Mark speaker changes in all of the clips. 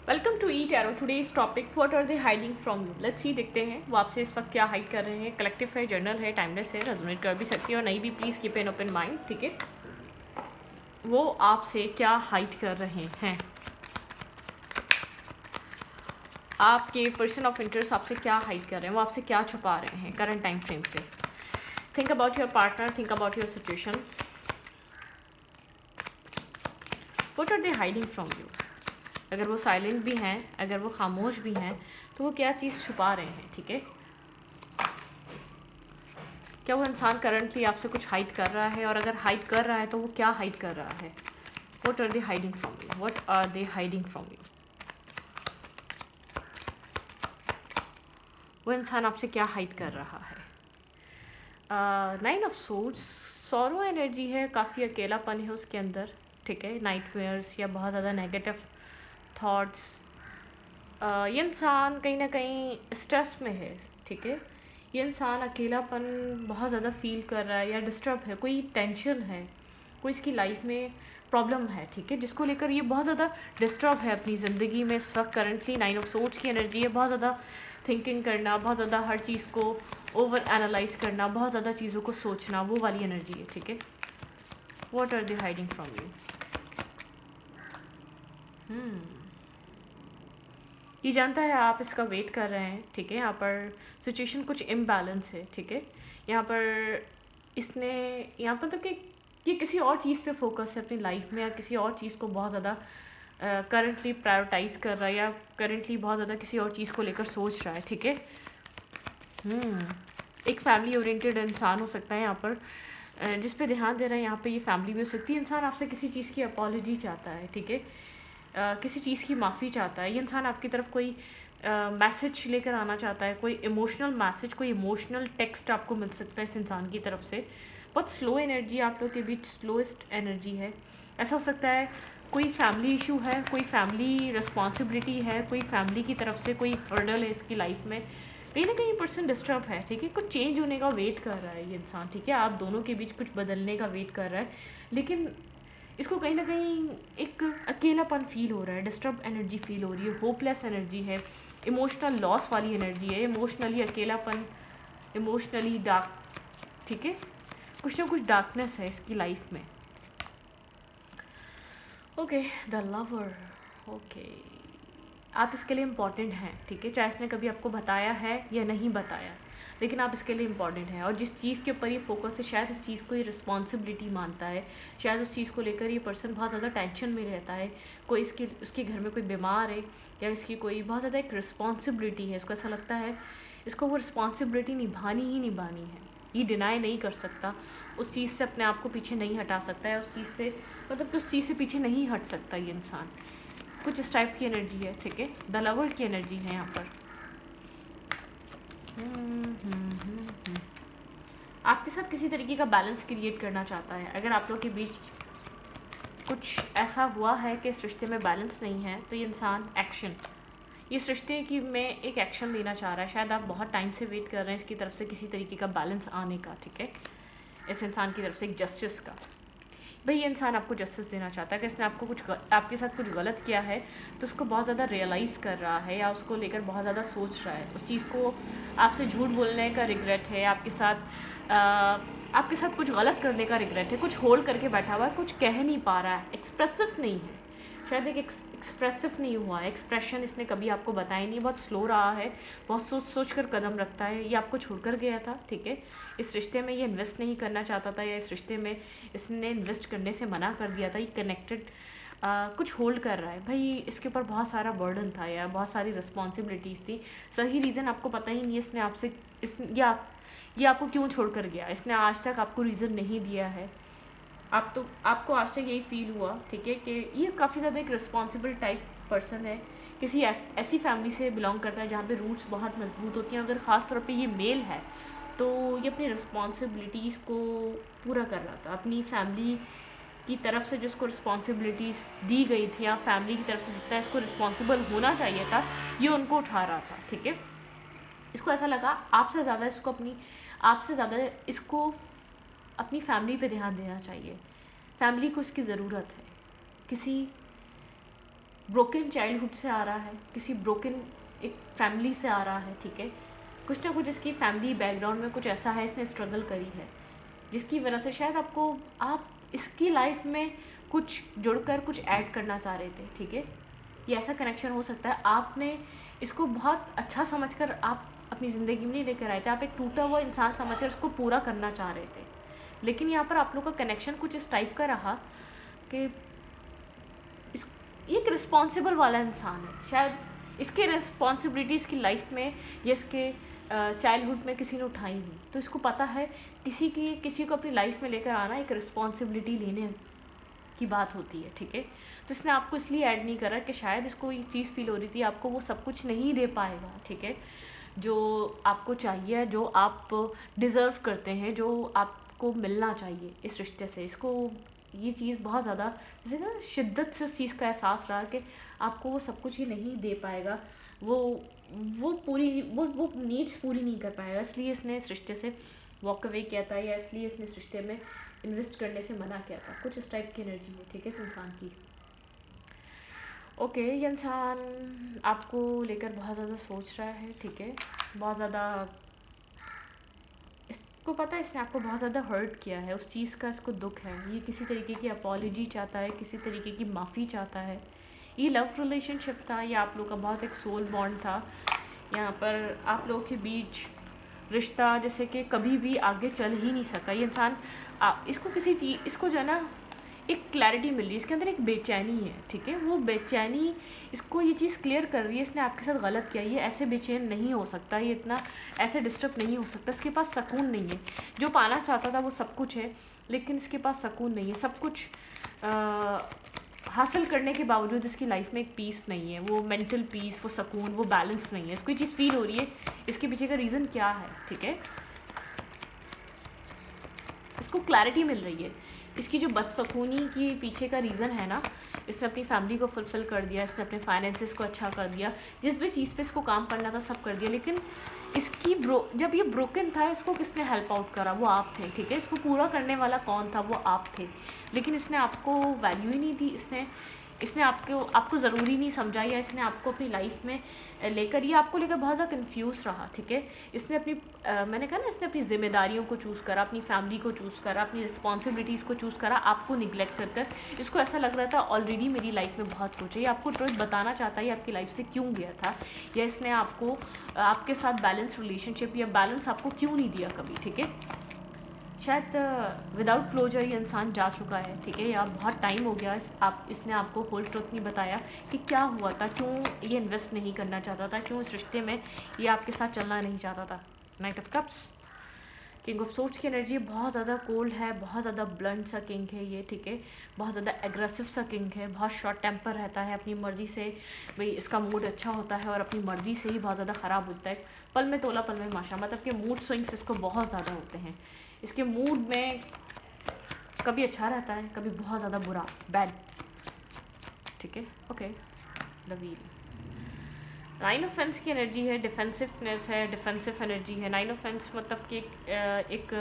Speaker 1: Welcome to E tarot. Today's topic what are they hiding from you. Let's see, देखते हैं वो आपसे इस वक्त क्या हाइड कर रहे हैं। कलेक्टिव है, जर्नल है, टाइमलेस है, रेजोनेट कर भी सकती है और नहीं भी। Please keep an open mind. ठीक है, वो आपसे क्या हाइड कर रहे हैं, आपके पर्सन ऑफ इंटरेस्ट आपसे क्या हाइड कर रहे हैं, वो आपसे क्या छुपा रहे हैं करंट टाइम फ्रेम पे। Think about your partner, think about your situation. What are they hiding from you. अगर वो साइलेंट भी हैं, अगर वो खामोश भी हैं, तो वो क्या चीज़ छुपा रहे हैं। ठीक है, क्या वो इंसान करंटली आपसे कुछ हाइड कर रहा है, और अगर हाइड कर रहा है तो वो क्या हाइड कर रहा है। What are they hiding from you, what are they hiding from you. वो इंसान आपसे क्या हाइड कर रहा है। 9 ऑफ सोर्ड्स, सॉरो एनर्जी है, काफ़ी अकेलापन है उसके अंदर। ठीक है, नाइटमेयर्स या बहुत ज़्यादा नेगेटिव थॉट्स। ये इंसान कहीं ना कहीं स्ट्रेस में है। ठीक है, ये इंसान अकेलापन बहुत ज़्यादा फील कर रहा है या डिस्टर्ब है, कोई टेंशन है, कोई इसकी लाइफ में प्रॉब्लम है। ठीक है, जिसको लेकर ये बहुत ज़्यादा डिस्टर्ब है अपनी ज़िंदगी में इस वक्त। करंटली 9 ऑफ सोर्ड्स की एनर्जी है, बहुत ज़्यादा थिंकिंग करना, बहुत ज़्यादा हर चीज़ को ओवर एनालाइज करना, बहुत ज़्यादा चीज़ों को सोचना, वो वाली एनर्जी है। ठीक है, what are they hiding from you. ये जानता है आप इसका वेट कर रहे हैं। ठीक है, यहाँ पर सिचुएशन कुछ इम्बैलेंस है। ठीक है, यहाँ पर इसने यहाँ पर तक कि ये किसी और चीज़ पे फोकस है अपनी लाइफ में, या किसी और चीज़ को बहुत ज़्यादा करंटली प्रायोरिटाइज कर रहा है, या करंटली बहुत ज़्यादा किसी और चीज़ को लेकर सोच रहा है। ठीक है, एक फैमिली ओरिएंटेड इंसान हो सकता है यहाँ पर, जिस पे ध्यान दे रहा है। यहाँ पे ये फैमिली भी हो सकती है। इंसान आपसे किसी चीज़ की अपॉलॉजी चाहता है। ठीक है, किसी चीज़ की माफ़ी चाहता है। ये इंसान आपकी तरफ कोई मैसेज लेकर आना चाहता है, कोई इमोशनल मैसेज, कोई इमोशनल टेक्स्ट आपको मिल सकता है इस इंसान की तरफ से। बहुत स्लो एनर्जी आप लोग के बीच, स्लोएस्ट एनर्जी है। ऐसा हो सकता है कोई फैमिली इशू है, कोई फैमिली रिस्पॉन्सिबिलिटी है, कोई फैमिली की तरफ से कोई हर्डल है इसकी लाइफ में। कहीं ना कहीं पर्सन डिस्टर्ब है। ठीक है, कुछ चेंज होने का वेट कर रहा है ये इंसान। ठीक है, आप दोनों के बीच कुछ बदलने का वेट कर रहा है, लेकिन इसको कहीं ना कहीं एक अकेलापन फील हो रहा है, डिस्टर्ब एनर्जी फील हो रही है, होपलेस एनर्जी है, इमोशनल लॉस वाली एनर्जी है, इमोशनली अकेलापन, इमोशनली डार्क। ठीक है, कुछ ना कुछ डार्कनेस है इसकी लाइफ में। Okay, the lover. ओके, आप इसके लिए इम्पॉर्टेंट हैं। ठीक है, चाहे इसने कभी आपको बताया है या नहीं बताया, लेकिन आप इसके लिए इम्पॉर्टेंट हैं। और जिस चीज़ के ऊपर ये फोकस है, शायद इस चीज़ को ये रिस्पॉन्सिबिलिटी मानता है, शायद उस चीज़ को लेकर ये पर्सन बहुत ज़्यादा टेंशन में रहता है। कोई उसके घर में कोई बीमार है, या इसकी कोई बहुत ज़्यादा एक रिस्पॉन्सिबिलिटी है। इसको ऐसा लगता है इसको वो रिस्पॉन्सिबिलिटी निभानी ही निभानी है। ये डिनाई नहीं कर सकता, उस चीज़ से अपने आप को पीछे नहीं हटा सकता है, उस चीज़ से मतलब कि उस चीज़ से पीछे नहीं हट सकता ये इंसान। कुछ इस टाइप की एनर्जी है। ठीक है, द लवर की एनर्जी है यहाँ पर। आपके साथ किसी तरीके का बैलेंस क्रिएट करना चाहता है। अगर आप लोग के बीच कुछ ऐसा हुआ है कि इस रिश्ते में बैलेंस नहीं है, तो ये इंसान एक्शन, इस रिश्ते की में एक एक्शन लेना चाह रहा है। शायद आप बहुत टाइम से वेट कर रहे हैं इसकी तरफ से किसी तरीके का बैलेंस आने का। ठीक है, इस इंसान की तरफ से एक जस्टिस का। भाई ये इंसान आपको जस्टिस देना चाहता है कि इसने आपके साथ कुछ गलत किया है, तो उसको बहुत ज़्यादा रियलाइज़ कर रहा है, या उसको लेकर बहुत ज़्यादा सोच रहा है। उस चीज़ को आपसे झूठ बोलने का रिग्रेट है, आपके साथ कुछ गलत करने का रिग्रेट है, कुछ होल्ड करके बैठा हुआ है, कुछ कह नहीं पा रहा है, एक्सप्रेसिव नहीं है। शायद एक एक्सप्रेसिव नहीं हुआ है, एक्सप्रेशन इसने कभी आपको बताया नहीं, बहुत स्लो रहा है, बहुत सोच कर कदम रखता है। ये आपको छोड़कर गया था। ठीक है, इस रिश्ते में ये इन्वेस्ट नहीं करना चाहता था, या इस रिश्ते में इसने इन्वेस्ट करने से मना कर दिया था। ये कनेक्टेड कुछ होल्ड कर रहा है। भाई इसके ऊपर बहुत सारा बर्डन था, या बहुत सारी रिस्पॉन्सिबिलिटीज़ थी। सही रीज़न आपको पता ही नहीं है इसने आपसे ये आपको क्यों छोड़ कर गया। इसने आज तक आपको रीज़न नहीं दिया है। आपको आज तक यही फील हुआ। ठीक है, कि ये काफ़ी ज़्यादा एक रिस्पॉन्सिबल टाइप पर्सन है, किसी ऐसी फैमिली से बिलोंग करता है जहाँ पे रूट्स बहुत मजबूत होती हैं। अगर ख़ास तौर पे ये मेल है, तो ये अपनी रिस्पॉन्सिबिलिटीज़ को पूरा कर रहा था। अपनी फैमिली की तरफ से जिसको रिस्पॉन्सिबिलिटीज़ दी गई थी, या फैमिली की तरफ से जितना इसको रिस्पॉन्सिबल होना चाहिए था, ये उनको उठा रहा था। ठीक है, इसको ऐसा लगा आपसे ज़्यादा इसको अपनी फैमिली पे ध्यान देना चाहिए। फैमिली को इसकी ज़रूरत है, किसी ब्रोकन चाइल्डहुड से आ रहा है, किसी ब्रोकन एक फैमिली से आ रहा है, ठीक है। कुछ ना कुछ इसकी फैमिली बैकग्राउंड में कुछ ऐसा है, इसने स्ट्रगल करी है, जिसकी वजह से शायद आप इसकी लाइफ में कुछ जुड़कर कुछ ऐड करना चाह रहे थे, ठीक है। ये ऐसा कनेक्शन हो सकता है, आपने इसको बहुत अच्छा समझकर आप अपनी ज़िंदगी में नहीं लेकर आए थे, आप एक टूटा हुआ इंसान समझकर इसको पूरा करना चाह रहे थे। लेकिन यहाँ पर आप लोग का कनेक्शन कुछ इस टाइप का रहा कि इस ये एक रिस्पॉन्सिबल वाला इंसान है, शायद इसके रिस्पॉन्सिबिलिटीज़ की लाइफ में या इसके चाइल्डहुड में किसी ने उठाई नहीं, तो इसको पता है किसी को अपनी लाइफ में लेकर आना एक रिस्पॉन्सिबिलिटी लेने की बात होती है, ठीक है। तो इसने आपको इसलिए ऐड नहीं करा कि शायद इसको ये चीज़ फील हो रही थी आपको वो सब कुछ नहीं दे पाएगा, ठीक है, जो आपको चाहिए, जो आप डिज़र्व करते हैं, जो आपको मिलना चाहिए इस रिश्ते से। इसको ये चीज़ बहुत ज़्यादा जैसे ना शिद्दत से उस चीज़ का एहसास रहा कि आपको वो सब कुछ ही नहीं दे पाएगा, वो पूरी वो नीड्स पूरी नहीं कर पाएगा, इसलिए इसने इस रिश्ते से वॉक अवे किया था, या इसलिए इसने इस रिश्ते में इन्वेस्ट करने से मना किया था। कुछ इस टाइप की एनर्जी है, ठीक है, इस इंसान की। ओके, ये इंसान आपको लेकर बहुत ज़्यादा सोच रहा है, ठीक है, बहुत ज़्यादा इसको पता है इसने आपको बहुत ज़्यादा हर्ट किया है, उस चीज़ का इसको दुख है, ये किसी तरीके की अपॉलॉजी चाहता है, किसी तरीके की माफ़ी चाहता है। ये लव रिलेशनशिप था, ये आप लोग का बहुत एक सोल बॉन्ड था, यहाँ पर आप लोगों के बीच रिश्ता जैसे कि कभी भी आगे चल ही नहीं सका। ये इंसान इसको किसी चीज़ इसको जो है ना एक क्लैरिटी मिल रही है, इसके अंदर एक बेचैनी है, ठीक है, वो बेचैनी इसको ये चीज़ क्लियर कर रही है इसने आपके साथ गलत किया, ये ऐसे बेचैन नहीं हो सकता, ये इतना ऐसे डिस्टर्ब नहीं हो सकता, इसके पास सुकून नहीं है, जो पाना चाहता था वो सब कुछ है, लेकिन इसके पास सुकून नहीं है, सब कुछ हासिल करने के बावजूद इसकी लाइफ में एक पीस नहीं है, वो मेंटल पीस, वो सुकून, वो बैलेंस नहीं है, इसको ये चीज़ फील हो रही है। इसके पीछे का रीज़न क्या है, ठीक है, इसको क्लैरिटी मिल रही है, इसकी जो बदसकूनी की पीछे का रीज़न है ना, इसने अपनी फैमिली को फुलफ़िल कर दिया, इसने अपने फाइनेंसेस को अच्छा कर दिया, जिस भी चीज़ पे इसको काम करना था सब कर दिया, लेकिन इसकी जब ये ब्रोकन था इसको किसने हेल्प आउट करा, वो आप थे, ठीक है, इसको पूरा करने वाला कौन था, वो आप थे, लेकिन इसने आपको वैल्यू ही नहीं दी, इसने आपको ज़रूरी नहीं समझा, या इसने आपको अपनी लाइफ में लेकर ये आपको लेकर बहुत ज़्यादा कंफ्यूज रहा, ठीक है। इसने अपनी मैंने कहा ना, इसने अपनी ज़िम्मेदारियों को चूज़ करा, अपनी फैमिली को चूज़ करा, अपनी रिस्पॉन्सिबिलिटीज़ को चूज़ करा, आपको निगलेक्ट कर कर इसको ऐसा लग रहा था ऑलरेडी मेरी लाइफ में बहुत कुछ है, ये आपको ट्रुथ बताना चाहता है ये आपकी लाइफ से क्यों गया था, या इसने आपको आपके साथ बैलेंस रिलेशनशिप या बैलेंस आपको क्यों नहीं दिया कभी, ठीक है। शायद विदाउट क्लोजर ये इंसान जा चुका है, ठीक है, या बहुत टाइम हो गया इसने आपको होल ट्रुथ नहीं बताया कि क्या हुआ था, क्यों ये इन्वेस्ट नहीं करना चाहता था, क्यों इस रिश्ते में ये आपके साथ चलना नहीं चाहता था। Night of cups, king of swords की एनर्जी बहुत ज़्यादा कोल्ड है, बहुत ज़्यादा ब्लंट सा किंग है ये, ठीक है, बहुत ज़्यादा एग्रेसिव सा किंग है, बहुत शॉर्ट टेम्पर रहता है, अपनी मर्ज़ी से भाई इसका मूड अच्छा होता है और अपनी मर्ज़ी से ही बहुत ज़्यादा ख़राब होता है, पल में तोला पल में माशा, मतलब कि मूड स्विंग्स इसको बहुत ज़्यादा होते हैं, इसके मूड में कभी अच्छा रहता है, कभी बहुत ज़्यादा बुरा, बैड, ठीक है। Okay, the wheel, nine of fence की एनर्जी है, डिफेंसिवनेस है, डिफेंसिव एनर्जी है। नाइन ऑफ फेंस मतलब कि एक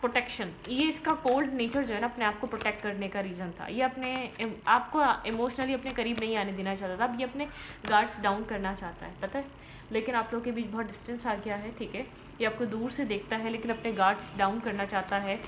Speaker 1: प्रोटेक्शन, ये इसका कोल्ड नेचर जो है ना अपने आप को प्रोटेक्ट करने का रीज़न था, ये आपको इमोशनली अपने करीब नहीं आने देना चाहता था, अब ये अपने गार्ड्स डाउन करना चाहता है, पता है, लेकिन आप लोगों के बीच बहुत डिस्टेंस आ गया है, ठीक है, ये आपको दूर से देखता है लेकिन अपने गार्ड्स डाउन करना चाहता है।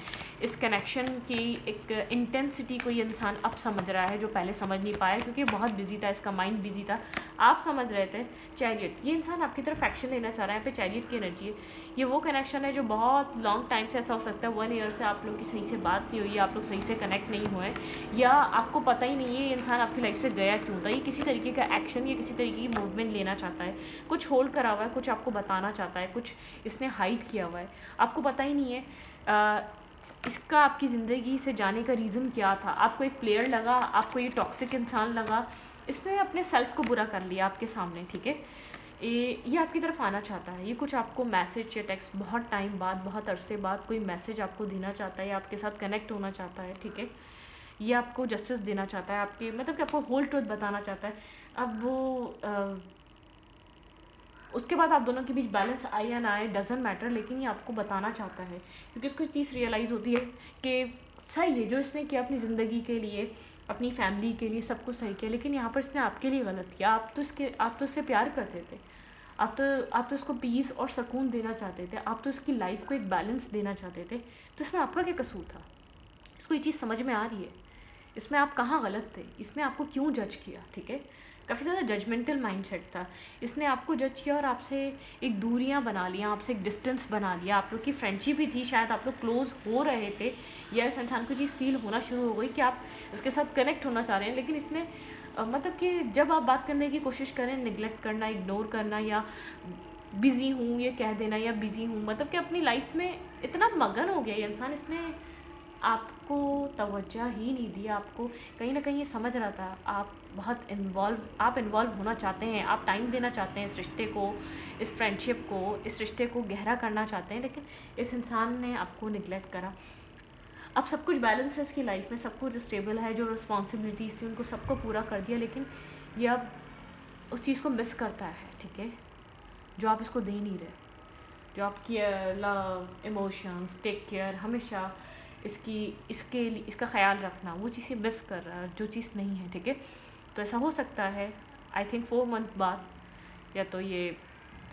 Speaker 1: इस कनेक्शन की एक इंटेंसिटी को ये इंसान अब समझ रहा है, जो पहले समझ नहीं पाया क्योंकि बहुत बिजी था, इसका माइंड बिजी था, आप समझ रहे थे। चैरियट, ये इंसान आपकी तरफ एक्शन लेना चाह रहा है, यहाँ पे चैरियट की एनर्जी है, ये वो कनेक्शन है जो बहुत लॉन्ग टाइम से ऐसा हो सकता है 1 ईयर से आप लोग की सही से बात नहीं हुई, आप लोग सही से कनेक्ट नहीं हुए, या आपको पता ही नहीं है ये इंसान आपकी लाइफ से गया क्यों था, ये किसी तरीके का एक्शन या किसी तरीके की मूवमेंट लेना चाहता है, कुछ होल्ड करा हुआ है, कुछ आपको बताना चाहता है, कुछ इसने हाइड किया हुआ है, आपको पता ही नहीं है इसका आपकी ज़िंदगी से जाने का रीज़न क्या था, आपको एक प्लेयर लगा, आपको ये टॉक्सिक इंसान लगा, इसने अपने सेल्फ को बुरा कर लिया आपके सामने, ठीक है, ये आपकी तरफ आना चाहता है, ये कुछ आपको मैसेज या टेक्स्ट बहुत टाइम बाद, बहुत अरसे बाद कोई मैसेज आपको देना चाहता है, या आपके साथ कनेक्ट होना चाहता है, ठीक है, ये आपको जस्टिस देना चाहता है, आपके मतलब कि आपको होल ट्रुथ बताना चाहता है। अब वो उसके बाद आप दोनों के बीच बैलेंस आए या ना आए डजेंट मैटर, लेकिन ये आपको बताना चाहता है क्योंकि उसको चीज़ रियलाइज़ होती है कि सही है जो इसने किया अपनी ज़िंदगी के लिए, अपनी फैमिली के लिए सब कुछ सही किया, लेकिन यहाँ पर इसने आपके लिए गलत किया। आप तो इससे प्यार करते थे, आप तो इसको पीस और सुकून देना चाहते थे, आप तो इसकी लाइफ को एक बैलेंस देना चाहते थे, तो इसमें आपका क्या कसूर था? इसको ये चीज़ समझ में आ रही है? इसमें आप कहाँ गलत थे? इसने आपको क्यों जज किया? ठीक है, काफ़ी ज़्यादा जजमेंटल माइंडसेट था। इसने आपको जज किया और आपसे एक दूरियां बना लिया, आपसे एक डिस्टेंस बना लिया। आप लोग की फ्रेंडशिप भी थी, शायद आप लोग क्लोज हो रहे थे, या इस इंसान को चीज़ फील होना शुरू हो गई कि आप इसके साथ कनेक्ट होना चाह रहे हैं, लेकिन इसने मतलब कि जब आप बात करने की कोशिश करें, निगलेक्ट करना, इग्नोर करना, या बिज़ी हूँ ये कह देना, या बिज़ी हूँ, मतलब कि अपनी लाइफ में इतना मगन हो गया ये इंसान, इसने आपको तवज्जो ही नहीं दी। आपको कहीं ना कहीं ये समझ रहा था आप इन्वॉल्व होना चाहते हैं, आप टाइम देना चाहते हैं इस रिश्ते को, इस फ्रेंडशिप को, इस रिश्ते को गहरा करना चाहते हैं, लेकिन इस इंसान ने आपको निगलेक्ट करा। अब सब कुछ बैलेंस है इसकी लाइफ में, सब कुछ स्टेबल है, जो रिस्पॉन्सिबिलिटीज़ थी उनको सबको पूरा कर दिया, लेकिन ये अब उस चीज़ को मिस करता है। ठीक है, जो आप इसको दे नहीं रहे, जो आप care, love, emotions, take care, हमेशा इसका ख्याल रखना, वो चीज़ ये मिस कर रहा है, जो चीज़ नहीं है। ठीक है, तो ऐसा हो सकता है आई थिंक 4 मंथ बाद, या तो ये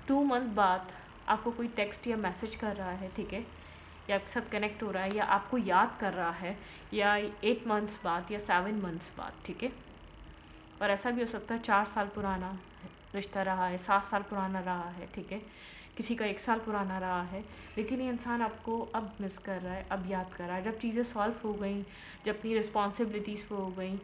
Speaker 1: 2 मंथ बाद आपको कोई टेक्स्ट या मैसेज कर रहा है, ठीक है, या आपके साथ कनेक्ट हो रहा है, या आपको याद कर रहा है, या 8 मंथ्स बाद, या 7 मंथ्स बाद। ठीक है, और ऐसा भी हो सकता है 4 साल पुराना रिश्ता रहा है, 7 साल पुराना रहा है, ठीक है, किसी का 1 साल पुराना रहा है, लेकिन ये इंसान आपको अब मिस कर रहा है, अब याद कर रहा है। जब चीज़ें सॉल्व हो गई, जब अपनी रिस्पॉन्सिबिलिटीज़ हो गई,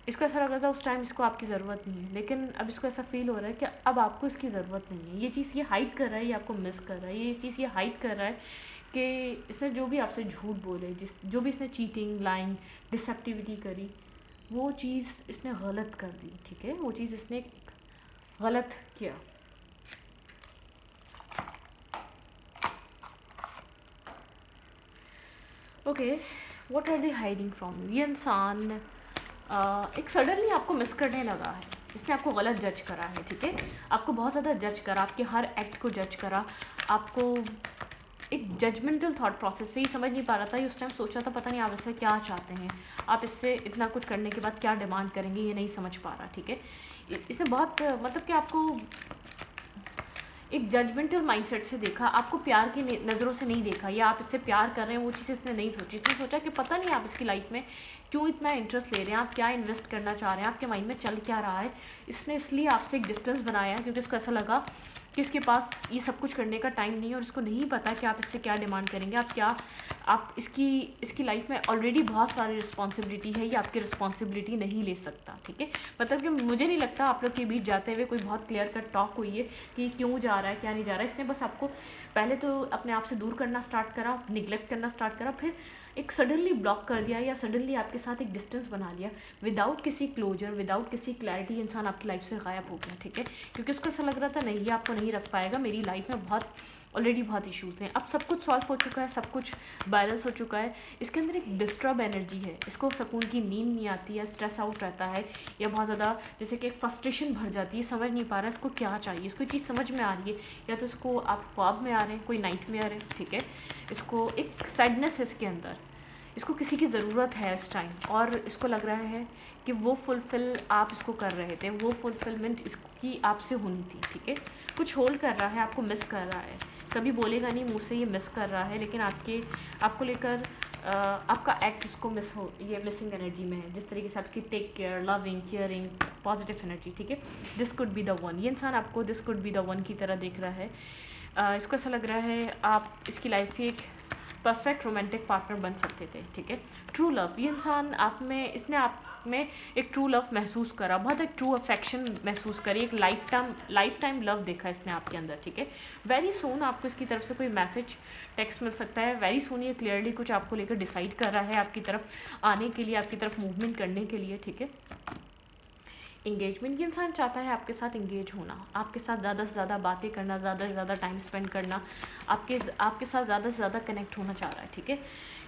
Speaker 1: इसको ऐसा लग रहा था उस टाइम इसको आपकी ज़रूरत नहीं है, लेकिन अब इसको ऐसा फील हो रहा है कि अब आपको इसकी ज़रूरत नहीं है। ये चीज़ ये हाइड कर रहा है, ये आपको मिस कर रहा है, ये चीज़ ये हाइड कर रहा है कि इसने जो भी आपसे झूठ बोले, जो भी इसने चीटिंग, लाइंग, डिसेप्टिविटी करी, वो चीज़ इसने गलत कर दी। ठीक है, वो चीज़ इसने गलत किया। Okay, what are they hiding from you? ये इंसान एक सडनली आपको मिस करने लगा है, इसने आपको गलत जज करा है। ठीक है, आपको बहुत ज़्यादा जज करा, आपके हर एक्ट को जज करा, आपको एक जजमेंटल थॉट प्रोसेस से ही समझ नहीं पा रहा था। ये उस टाइम सोच रहा था पता नहीं आप इससे क्या चाहते हैं, आप इससे इतना कुछ करने के बाद क्या डिमांड करेंगे, ये नहीं समझ पा रहा। ठीक है, इसने बहुत मतलब कि आपको एक जजमेंटल माइंडसेट से देखा, आपको प्यार की नज़रों से नहीं देखा, या आप इससे प्यार कर रहे हैं वो चीज़ इसने नहीं सोची। इसने सोचा कि पता नहीं आप इसकी लाइफ में क्यों इतना इंटरेस्ट ले रहे हैं, आप क्या इन्वेस्ट करना चाह रहे हैं, आपके माइंड में चल क्या रहा है। इसने इसलिए आपसे एक डिस्टेंस बनाया क्योंकि इसको ऐसा लगा कि इसके पास ये सब कुछ करने का टाइम नहीं है, और इसको नहीं पता कि आप इससे क्या डिमांड करेंगे, आप इसकी लाइफ में ऑलरेडी बहुत सारी रिस्पॉन्सिबिलिटी है, ये आपकी रिस्पॉन्सिबिलिटी नहीं ले सकता। ठीक है, मतलब कि मुझे नहीं लगता आप लोग के बीच जाते हुए कोई बहुत क्लियर कट टॉक हुई है कि क्यों जा रहा है, क्या नहीं जा रहा है। इसने बस आपको पहले तो अपने आप से दूर करना स्टार्ट करा, निगलेक्ट करना स्टार्ट करा, फिर एक सडनली ब्लॉक कर दिया, या सडनली आपके साथ एक डिस्टेंस बना लिया विदाउट किसी क्लोजर, विदाउट किसी क्लैरिटी। इंसान आपकी लाइफ से गायब हो गया। ठीक है, क्योंकि उसको ऐसा लग रहा था नहीं, ये आपको नहीं रख पाएगा, मेरी लाइफ में ऑलरेडी बहुत इश्यूज़ हैं। अब सब कुछ सॉल्व हो चुका है, सब कुछ बैलेंस हो चुका है, इसके अंदर एक डिस्टर्ब एनर्जी है, इसको सुकून की नींद नहीं आती है, स्ट्रेस आउट रहता है, या बहुत ज़्यादा जैसे कि एक फ्रस्ट्रेशन भर जाती है, समझ नहीं पा रहा है इसको क्या चाहिए। इसको चीज़ समझ में आ रही है, या तो इसको आप ख्वाब में आ रहे हैं, कोई नाइट में आ रहे हैं। ठीक है, इसको एक सैडनेस है इसके अंदर, इसको किसी की ज़रूरत है इस टाइम, और इसको लग रहा है कि वो फुलफ़िल आप इसको कर रहे थे, वो फुलफ़िलमेंट इसकी आपसे होनी थी। ठीक है, कुछ होल्ड कर रहा है, आपको मिस कर रहा है, कभी बोलेगा नहीं मुँह से ये मिस कर रहा है, लेकिन आपको लेकर आपका एक्ट इसको ये मिसिंग एनर्जी में है, जिस तरीके से आपकी take care, loving, caring, positive energy. ठीक है, this could be the one, ये इंसान आपको this could be the one की तरह देख रहा है। इसको ऐसा लग रहा है आप इसकी लाइफ की एक परफेक्ट रोमांटिक पार्टनर बन सकते थे। ठीक है, ट्रू लव, ये इंसान इसने आप में एक ट्रू लव महसूस करा, बहुत एक ट्रू अफेक्शन महसूस करी, एक लाइफ टाइम लव देखा इसने आपके अंदर। ठीक है, वेरी सून आपको इसकी तरफ से कोई मैसेज, टेक्स्ट मिल सकता है। वेरी सून ये क्लियरली कुछ आपको लेकर डिसाइड कर रहा है आपकी तरफ आने के लिए, आपकी तरफ मूवमेंट करने के लिए। ठीक है, इंगेजमेंट, ये इंसान चाहता है आपके साथ इंगेज होना, आपके साथ ज़्यादा से ज़्यादा बातें करना, ज़्यादा से ज़्यादा टाइम स्पेंड करना, आपके साथ ज़्यादा से ज़्यादा कनेक्ट होना चाह रहा है। ठीक है,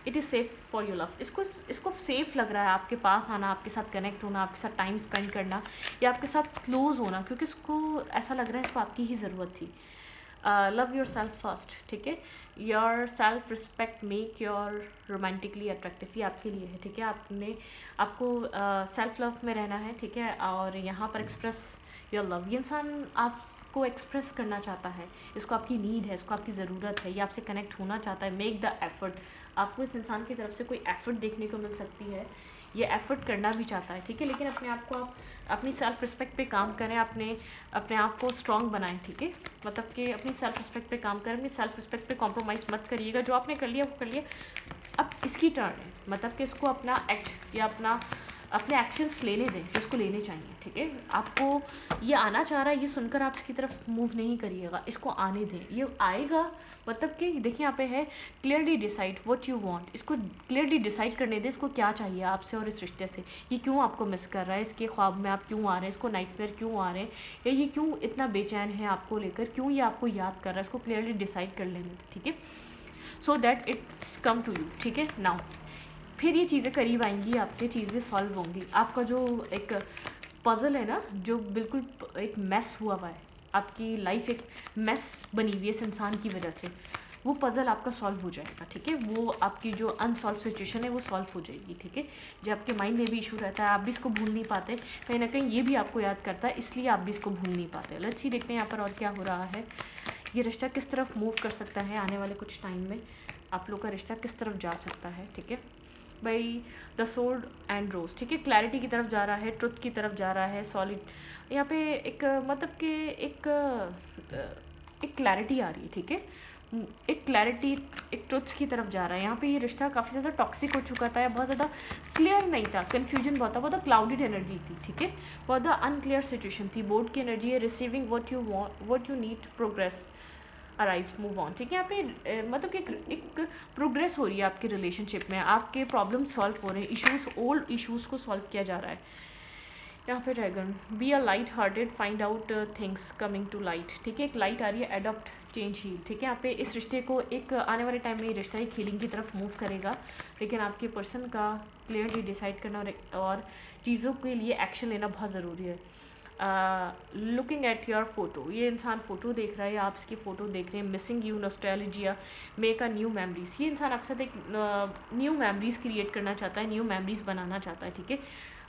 Speaker 1: it is safe for your love, इसको सेफ़ लग रहा है आपके पास आना, आपके साथ कनेक्ट होना, आपके साथ टाइम स्पेंड करना, या आपके साथ क्लोज़ होना, क्योंकि इसको ऐसा लग रहा है इसको आपकी ही ज़रूरत थी। लव योर सेल्फ फर्स्ट, ठीक है। Your self respect make your romantically attractive, ये आपके लिए है, ठीक है। आपको सेल्फ लव में रहना है, ठीक है। और यहाँ पर एक्सप्रेस योर लव, ये इंसान आपको एक्सप्रेस करना चाहता है, इसको आपकी नीड है, इसको आपकी ज़रूरत है, ये आपसे कनेक्ट होना चाहता है। मेक द एफर्ट, आपको इस इंसान की तरफ से कोई एफर्ट देखने को मिल सकती है, ये एफर्ट करना भी चाहता है, ठीक है। लेकिन अपने आप को आप अपनी सेल्फ रिस्पेक्ट पे काम करें, अपने आप को स्ट्रॉन्ग बनाएं, ठीक है। मतलब कि अपनी सेल्फ रिस्पेक्ट पे काम करें, अपनी सेल्फ रिस्पेक्ट पे कॉम्प्रोमाइज़ मत करिएगा। जो आपने कर लिया वो कर लिया, अब इसकी टर्न है, मतलब कि इसको अपना एक्ट या अपने एक्शंस लेने दें जो उसको लेने चाहिए, ठीक है। आपको ये आना चाह रहा है, ये सुनकर आप इसकी तरफ मूव नहीं करिएगा, इसको आने दें, ये आएगा। मतलब कि देखिए यहाँ पे है clearly decide what you want, इसको क्लियरली डिसाइड करने दें, इसको क्या चाहिए आपसे और इस रिश्ते से, ये क्यों आपको मिस कर रहा है, इसके ख्वाब में आप क्यों आ रहे हैं, इसको नाइटमेयर क्यों आ रहे हैं, या ये क्यों इतना बेचैन है आपको लेकर, क्यों ये आपको याद कर रहा है, इसको क्लियरली डिसाइड कर लेने दें, ठीक है। So that it's come to you, ठीक है। नाउ फिर ये चीज़ें करीब आएंगी, आपके चीज़ें सॉल्व होंगी। आपका जो एक पज़ल है ना, जो बिल्कुल एक मेस हुआ हुआ है, आपकी लाइफ एक मेस बनी हुई है इस इंसान की वजह से, वो पज़ल आपका सॉल्व हो जाएगा, ठीक है। वो आपकी जो अनसॉल्व सिचुएशन है वो सॉल्व हो जाएगी, ठीक है। जो आपके माइंड में भी इशू रहता है, आप भी इसको भूल नहीं पाते, कहीं ना कहीं ये भी आपको याद करता है, इसलिए आप भी इसको भूल नहीं पाते। लेट्स सी, देखते हैं यहाँ पर और क्या हो रहा है। ये रिश्ता किस तरफ मूव कर सकता है आने वाले कुछ टाइम में, आप लोग का रिश्ता किस तरफ जा सकता है, ठीक है। बाई द सोर्ड एंड रोज, ठीक है। क्लैरिटी की तरफ जा रहा है, ट्रुथ की तरफ जा रहा है, सॉलिड। यहाँ पे एक मतलब कि एक क्लैरिटी आ रही है, ठीक है। एक क्लैरिटी, एक ट्रुथ की तरफ जा रहा है। यहाँ पे ये रिश्ता काफ़ी ज़्यादा टॉक्सिक हो चुका था, बहुत ज़्यादा क्लियर नहीं था, कन्फ्यूजन बहुत क्लाउडेड एनर्जी थी, ठीक है। बहुत ज़्यादा अनक्लियर सिचुएशन थी। बोर्ड की एनर्जी है, receiving what you need, progress, arrive, move on, ठीक है। यहाँ पे मतलब कि एक प्रोग्रेस हो रही है आपके रिलेशनशिप में, आपके प्रॉब्लम सॉल्व हो रहे हैं, इश्यूज, ओल्ड इश्यूज को सॉल्व किया जा रहा है। यहाँ पे dragon, be a light hearted, find out things coming to light, ठीक है। एक लाइट आ रही है, एडॉप्ट, चेंज ही, ठीक है। यहाँ पे इस रिश्ते को एक आने वाले टाइम में ये रिश्ता एक हीलिंग की तरफ मूव करेगा, लेकिन आपके पर्सन का क्लियरली डिसाइड करना और चीज़ों के लिए एक्शन लेना बहुत ज़रूरी है। लुकिंग एट योर फोटो, ये इंसान फ़ोटो देख रहा है, आप इसकी फ़ोटो देख रहे हैं। Missing you, nostalgia, make a new memories, ये इंसान आपके साथ एक न्यू मेमरीज़ क्रिएट करना चाहता है, न्यू मेमरीज़ बनाना चाहता है, ठीक है।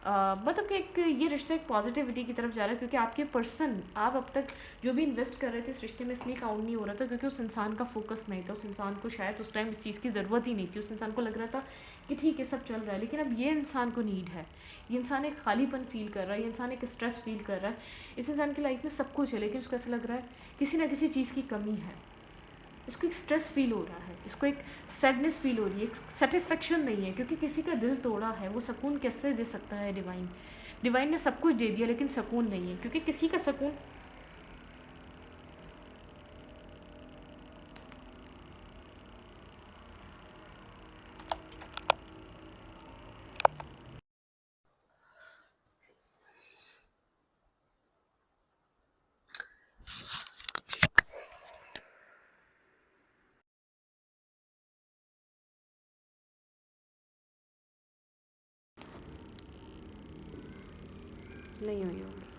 Speaker 1: मतलब कि एक ये रिश्ता एक पॉजिटिविटी की तरफ जा रहा है, क्योंकि आपके पर्सन, आप अब तक जो भी इन्वेस्ट कर रहे थे इस रिश्ते में इसलिए काउंट नहीं हो रहा था क्योंकि उस इंसान का फोकस नहीं था, उस इंसान को शायद उस टाइम इस चीज़ की ज़रूरत ही नहीं थी। उस इंसान को लग रहा था कि ठीक है सब चल रहा है, लेकिन अब ये इंसान को नीड है, ये इंसान एक खालीपन फील कर रहा है, ये इंसान एक स्ट्रेस फील कर रहा है। इस इंसान की लाइफ में सब कुछ है, लेकिन उसको ऐसा लग रहा है किसी ना किसी चीज़ की कमी है, इसको एक स्ट्रेस फील हो रहा है, इसको एक सैडनेस फील हो रही है, एक सेटिस्फेक्शन नहीं है, क्योंकि किसी का दिल तोड़ा है, वो सुकून कैसे दे सकता है डिवाइन। डिवाइन ने सब कुछ दे दिया लेकिन सुकून नहीं है, क्योंकि किसी का सुकून, नहीं हुई होगी।